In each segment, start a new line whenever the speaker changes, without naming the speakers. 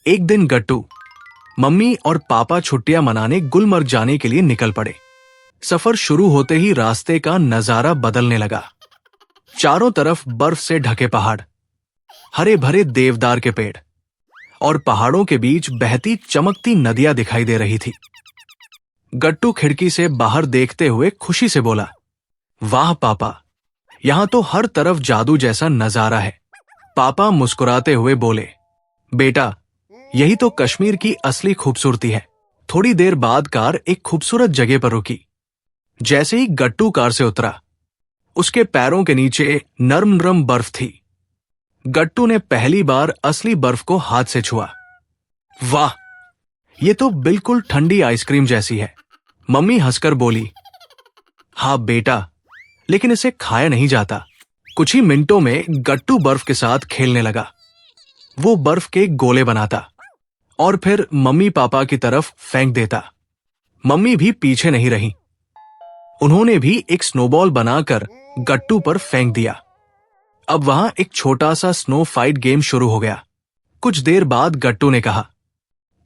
एक दिन गट्टू, मम्मी और पापा छुट्टियां मनाने गुलमर्ग जाने के लिए निकल पड़े। सफर शुरू होते ही रास्ते का नजारा बदलने लगा। चारों तरफ बर्फ से ढके पहाड़, हरे भरे देवदार के पेड़ और पहाड़ों के बीच बहती चमकती नदियां दिखाई दे रही थी। गट्टू खिड़की से बाहर देखते हुए खुशी से बोला, वाह पापा, यहां तो हर तरफ जादू जैसा नजारा है। पापा मुस्कुराते हुए बोले, बेटा, यही तो कश्मीर की असली खूबसूरती है। थोड़ी देर बाद कार एक खूबसूरत जगह पर रुकी। जैसे ही गट्टू कार से उतरा, उसके पैरों के नीचे नरम नरम बर्फ थी। गट्टू ने पहली बार असली बर्फ को हाथ से छुआ। वाह, ये तो बिल्कुल ठंडी आइसक्रीम जैसी है। मम्मी हंसकर बोली, हाँ बेटा, लेकिन इसे खाया नहीं जाता। कुछ ही मिनटों में गट्टू बर्फ के साथ खेलने लगा। वो बर्फ के गोले बनाता और फिर मम्मी पापा की तरफ फेंक देता। मम्मी भी पीछे नहीं रही। उन्होंने भी एक स्नोबॉल बनाकर गट्टू पर फेंक दिया। अब वहां एक छोटा सा स्नो फाइट गेम शुरू हो गया। कुछ देर बाद गट्टू ने कहा,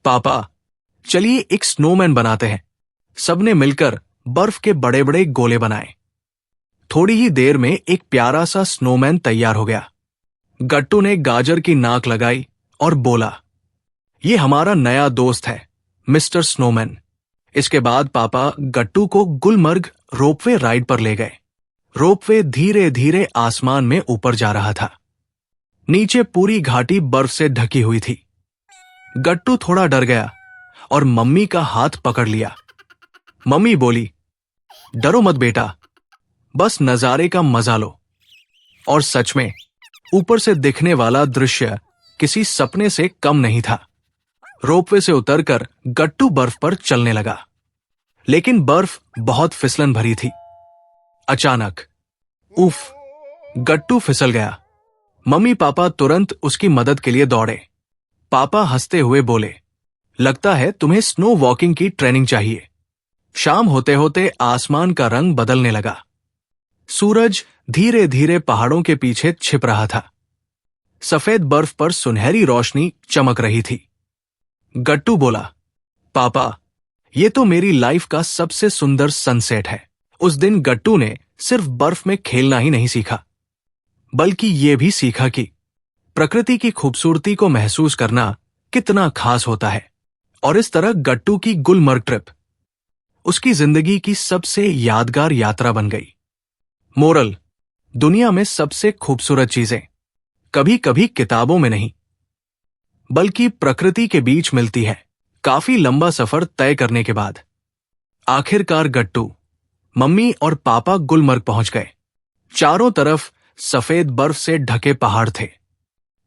पापा, चलिए एक स्नोमैन बनाते हैं। सबने मिलकर बर्फ के बड़े बड़े गोले बनाए। थोड़ी ही देर में एक प्यारा सा स्नोमैन तैयार हो गया। गट्टू ने गाजर की नाक लगाई और बोला, ये हमारा नया दोस्त है, मिस्टर स्नोमैन। इसके बाद पापा गट्टू को गुलमर्ग रोपवे राइड पर ले गए। रोपवे धीरे धीरे आसमान में ऊपर जा रहा था। नीचे पूरी घाटी बर्फ से ढकी हुई थी। गट्टू थोड़ा डर गया और मम्मी का हाथ पकड़ लिया। मम्मी बोली, डरो मत बेटा, बस नजारे का मजा लो। और सच में ऊपर से दिखने वाला दृश्य किसी सपने से कम नहीं था। रोपवे से उतरकर गट्टू बर्फ पर चलने लगा, लेकिन बर्फ बहुत फिसलन भरी थी। अचानक उफ, गट्टू फिसल गया। मम्मी पापा तुरंत उसकी मदद के लिए दौड़े। पापा हंसते हुए बोले, लगता है तुम्हें स्नो वॉकिंग की ट्रेनिंग चाहिए। शाम होते होते आसमान का रंग बदलने लगा। सूरज धीरे धीरे पहाड़ों के पीछे छिप रहा था। सफेद बर्फ पर सुनहरी रोशनी चमक रही थी। गट्टू बोला, पापा, ये तो मेरी लाइफ का सबसे सुंदर सनसेट है। उस दिन गट्टू ने सिर्फ बर्फ में खेलना ही नहीं सीखा, बल्कि ये भी सीखा कि प्रकृति की खूबसूरती को महसूस करना कितना खास होता है। और इस तरह गट्टू की गुलमर्ग ट्रिप उसकी जिंदगी की सबसे यादगार यात्रा बन गई। मोरल, दुनिया में सबसे खूबसूरत चीजें कभी कभी किताबों में नहीं, बल्कि प्रकृति के बीच मिलती है। काफी लंबा सफर तय करने के बाद आखिरकार गट्टू, मम्मी और पापा गुलमर्ग पहुंच गए। चारों तरफ सफेद बर्फ से ढके पहाड़ थे।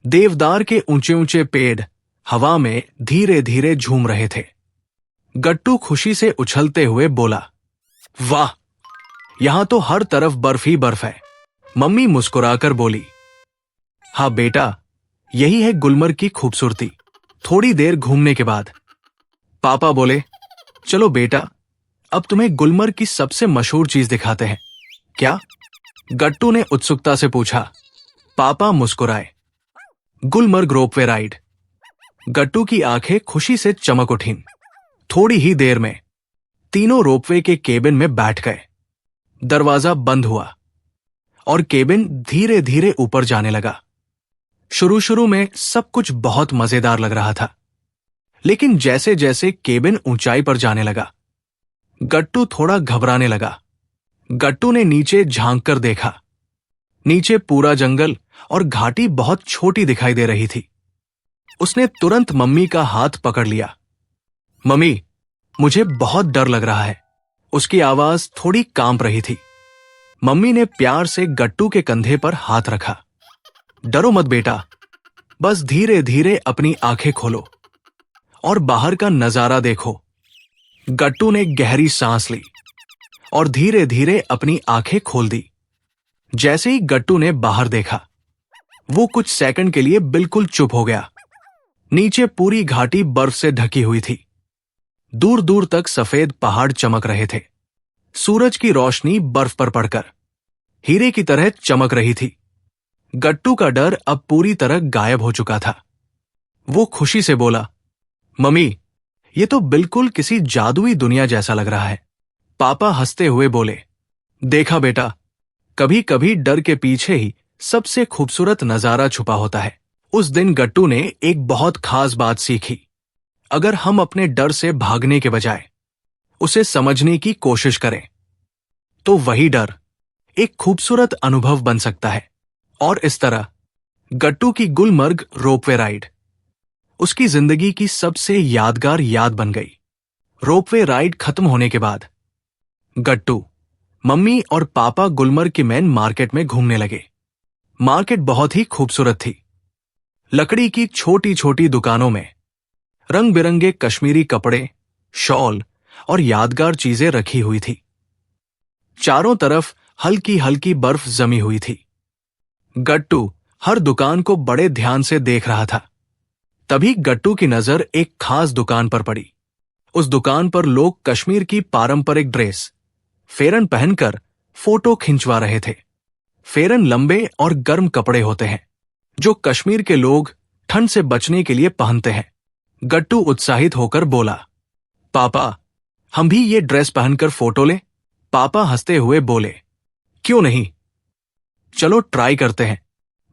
देवदार के ऊंचे ऊंचे पेड़ हवा में धीरे धीरे झूम रहे थे। गट्टू खुशी से उछलते हुए बोला, वाह, यहां तो हर तरफ बर्फ ही बर्फ है। मम्मी मुस्कुराकर बोली, हाँ बेटा, यही है गुलमर्ग की खूबसूरती। थोड़ी देर घूमने के बाद पापा बोले, चलो बेटा, अब तुम्हें गुलमर्ग की सबसे मशहूर चीज दिखाते हैं। क्या? गट्टू ने उत्सुकता से पूछा। पापा मुस्कुराए। Gulmarg ropeway ride. गट्टू की आंखें खुशी से चमक उठीं। थोड़ी ही देर में तीनों रोपवे के केबिन में बैठ गए। दरवाजा बंद हुआ और केबिन धीरे धीरे ऊपर जाने लगा। शुरू शुरू में सब कुछ बहुत मजेदार लग रहा था, लेकिन जैसे जैसे केबिन ऊंचाई पर जाने लगा, गट्टू थोड़ा घबराने लगा। गट्टू ने नीचे झांक कर देखा। नीचे पूरा जंगल और घाटी बहुत छोटी दिखाई दे रही थी। उसने तुरंत मम्मी का हाथ पकड़ लिया। मम्मी, मुझे बहुत डर लग रहा है। उसकी आवाज थोड़ी कांप रही थी। मम्मी ने प्यार से गट्टू के कंधे पर हाथ रखा। डरो मत बेटा, बस धीरे धीरे अपनी आंखें खोलो और बाहर का नजारा देखो। गट्टू ने गहरी सांस ली और धीरे धीरे अपनी आंखें खोल दी। जैसे ही गट्टू ने बाहर देखा, वो कुछ सेकंड के लिए बिल्कुल चुप हो गया। नीचे पूरी घाटी बर्फ से ढकी हुई थी। दूर दूर तक सफेद पहाड़ चमक रहे थे। सूरज की रोशनी बर्फ पर पड़कर हीरे की तरह चमक रही थी। गट्टू का डर अब पूरी तरह गायब हो चुका था। वो खुशी से बोला, मम्मी, ये तो बिल्कुल किसी जादुई दुनिया जैसा लग रहा है। पापा हंसते हुए बोले, देखा बेटा, कभी कभी डर के पीछे ही सबसे खूबसूरत नजारा छुपा होता है। उस दिन गट्टू ने एक बहुत खास बात सीखी। अगर हम अपने डर से भागने के बजाय उसे समझने की कोशिश करें, तो वही डर एक खूबसूरत अनुभव बन सकता है। और इस तरह गट्टू की गुलमर्ग रोपवे राइड उसकी जिंदगी की सबसे यादगार याद बन गई। रोपवे राइड खत्म होने के बाद गट्टू, मम्मी और पापा गुलमर्ग की मेन मार्केट में घूमने लगे। मार्केट बहुत ही खूबसूरत थी। लकड़ी की छोटी छोटी दुकानों में रंग बिरंगे कश्मीरी कपड़े, शॉल और यादगार चीजें रखी हुई थी। चारों तरफ हल्की हल्की बर्फ जमी हुई थी। गट्टू हर दुकान को बड़े ध्यान से देख रहा था। तभी गट्टू की नजर एक खास दुकान पर पड़ी। उस दुकान पर लोग कश्मीर की पारंपरिक ड्रेस फेरन पहनकर फोटो खिंचवा रहे थे। फेरन लंबे और गर्म कपड़े होते हैं जो कश्मीर के लोग ठंड से बचने के लिए पहनते हैं। गट्टू उत्साहित होकर बोला, पापा, हम भी ये ड्रेस पहनकर फोटो लें? पापा हंसते हुए बोले, क्यों नहीं, चलो ट्राई करते हैं।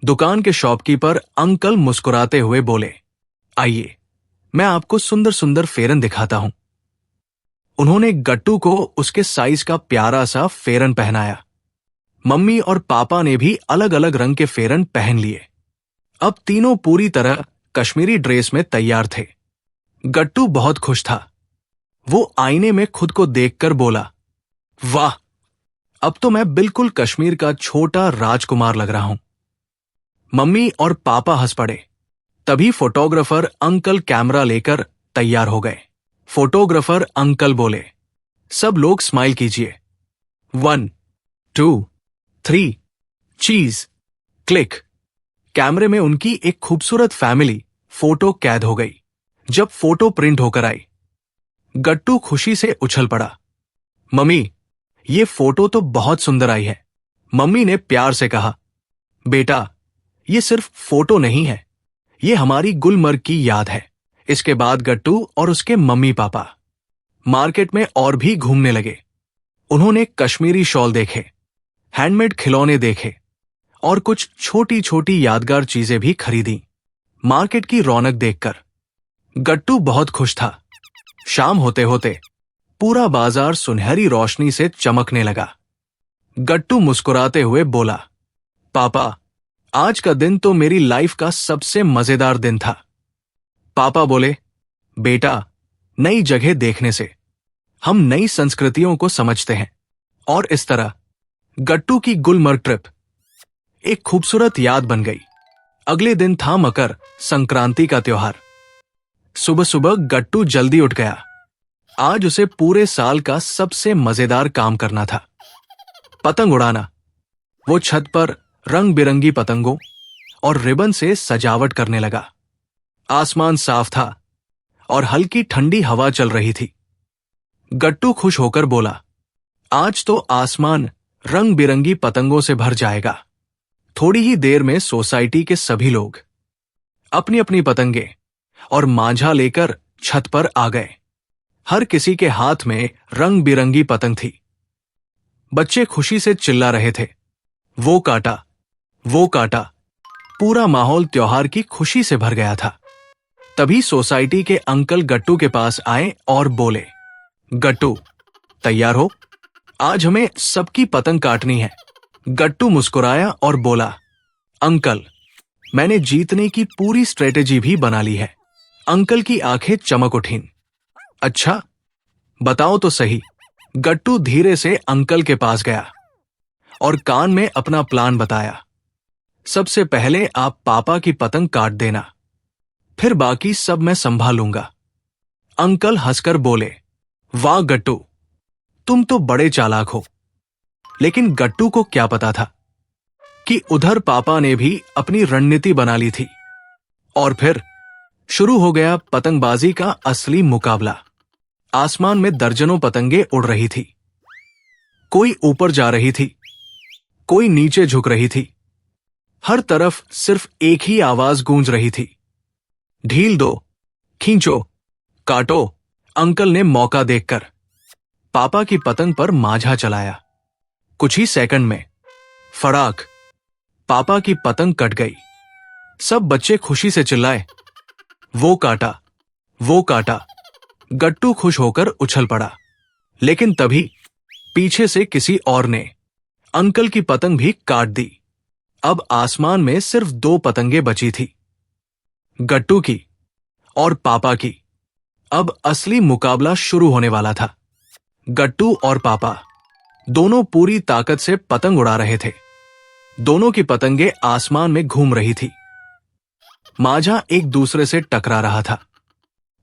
दुकान के शॉपकीपर अंकल मुस्कुराते हुए बोले, आइए, मैं आपको सुंदर सुंदर फेरन दिखाता हूं। उन्होंने गट्टू को उसके साइज का प्यारा सा फेरन पहनाया। मम्मी और पापा ने भी अलग अलग रंग के फेरन पहन लिए। अब तीनों पूरी तरह कश्मीरी ड्रेस में तैयार थे। गट्टू बहुत खुश था। वो आईने में खुद को देखकर बोला, वाह, अब तो मैं बिल्कुल कश्मीर का छोटा राजकुमार लग रहा हूं। मम्मी और पापा हंस पड़े। तभी फोटोग्राफर अंकल कैमरा लेकर तैयार हो गए। फोटोग्राफर अंकल बोले, सब लोग स्माइल कीजिए। 1, 2, 3, चीज, क्लिक। कैमरे में उनकी एक खूबसूरत फैमिली फोटो कैद हो गई। जब फोटो प्रिंट होकर आई, गट्टू खुशी से उछल पड़ा। मम्मी, ये फोटो तो बहुत सुंदर आई है। मम्मी ने प्यार से कहा, बेटा, ये सिर्फ फोटो नहीं है, ये हमारी गुलमर्ग की याद है। इसके बाद गट्टू और उसके मम्मी पापा मार्केट में और भी घूमने लगे। उन्होंने कश्मीरी शॉल देखे, हैंडमेड खिलौने देखे और कुछ छोटी छोटी यादगार चीजें भी खरीदी। मार्केट की रौनक देखकर गट्टू बहुत खुश था। शाम होते होते पूरा बाजार सुनहरी रोशनी से चमकने लगा। गट्टू मुस्कुराते हुए बोला, पापा, आज का दिन तो मेरी लाइफ का सबसे मजेदार दिन था। पापा बोले, बेटा, नई जगह देखने से हम नई संस्कृतियों को समझते हैं। और इस तरह गट्टू की गुलमर्ग ट्रिप एक खूबसूरत याद बन गई। अगले दिन था मकर संक्रांति का त्योहार। सुबह सुबह गट्टू जल्दी उठ गया। आज उसे पूरे साल का सबसे मजेदार काम करना था, पतंग उड़ाना। वो छत पर रंग बिरंगी पतंगों और रिबन से सजावट करने लगा। आसमान साफ था और हल्की ठंडी हवा चल रही थी। गट्टू खुश होकर बोला, आज तो आसमान रंग बिरंगी पतंगों से भर जाएगा। थोड़ी ही देर में सोसाइटी के सभी लोग अपनी अपनी पतंगे और मांझा लेकर छत पर आ गए। हर किसी के हाथ में रंग बिरंगी पतंग थी। बच्चे खुशी से चिल्ला रहे थे, वो काटा, वो काटा। पूरा माहौल त्योहार की खुशी से भर गया था। तभी सोसाइटी के अंकल गट्टू के पास आए और बोले, गट्टू, तैयार हो? आज हमें सबकी पतंग काटनी है। गट्टू मुस्कुराया और बोला, अंकल, मैंने जीतने की पूरी स्ट्रेटेजी भी बना ली है। अंकल की आंखें चमक उठीं। अच्छा, बताओ तो सही। गट्टू धीरे से अंकल के पास गया और कान में अपना प्लान बताया। सबसे पहले आप पापा की पतंग काट देना, फिर बाकी सब मैं संभालूंगा। अंकल हंसकर बोले, वाह गट्टू, तुम तो बड़े चालाक हो। लेकिन गट्टू को क्या पता था कि उधर पापा ने भी अपनी रणनीति बना ली थी। और फिर शुरू हो गया पतंगबाजी का असली मुकाबला। आसमान में दर्जनों पतंगे उड़ रही थी। कोई ऊपर जा रही थी, कोई नीचे झुक रही थी। हर तरफ सिर्फ एक ही आवाज गूंज रही थी, ढील दो, खींचो, काटो। अंकल ने मौका देखकर पापा की पतंग पर मांझा चलाया। कुछ ही सेकंड में फड़ाक, पापा की पतंग कट गई। सब बच्चे खुशी से चिल्लाए, वो काटा, वो काटा। गट्टू खुश होकर उछल पड़ा, लेकिन तभी पीछे से किसी और ने अंकल की पतंग भी काट दी। अब आसमान में सिर्फ 2 पतंगें बची थी, गट्टू की और पापा की। अब असली मुकाबला शुरू होने वाला था। गट्टू और पापा दोनों पूरी ताकत से पतंग उड़ा रहे थे। दोनों की पतंगें आसमान में घूम रही थी। मांझा एक दूसरे से टकरा रहा था।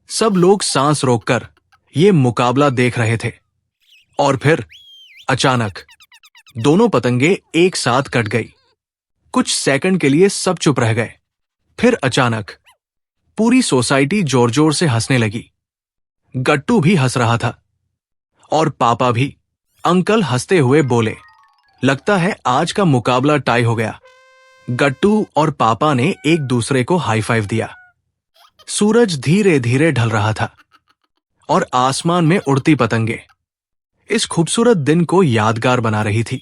सब लोग सांस रोककर ये मुकाबला देख रहे थे। और फिर अचानक दोनों पतंगें एक साथ कट गई। कुछ सेकंड के लिए सब चुप रह गए। फिर अचानक पूरी सोसाइटी जोर जोर से हंसने लगी। गट्टू भी हंस रहा था और पापा भी। अंकल हंसते हुए बोले, लगता है आज का मुकाबला टाई हो गया। गट्टू और पापा ने एक दूसरे को हाई फाइव दिया। सूरज धीरे धीरे ढल रहा था और आसमान में उड़ती पतंगे इस खूबसूरत दिन को यादगार बना रही थी।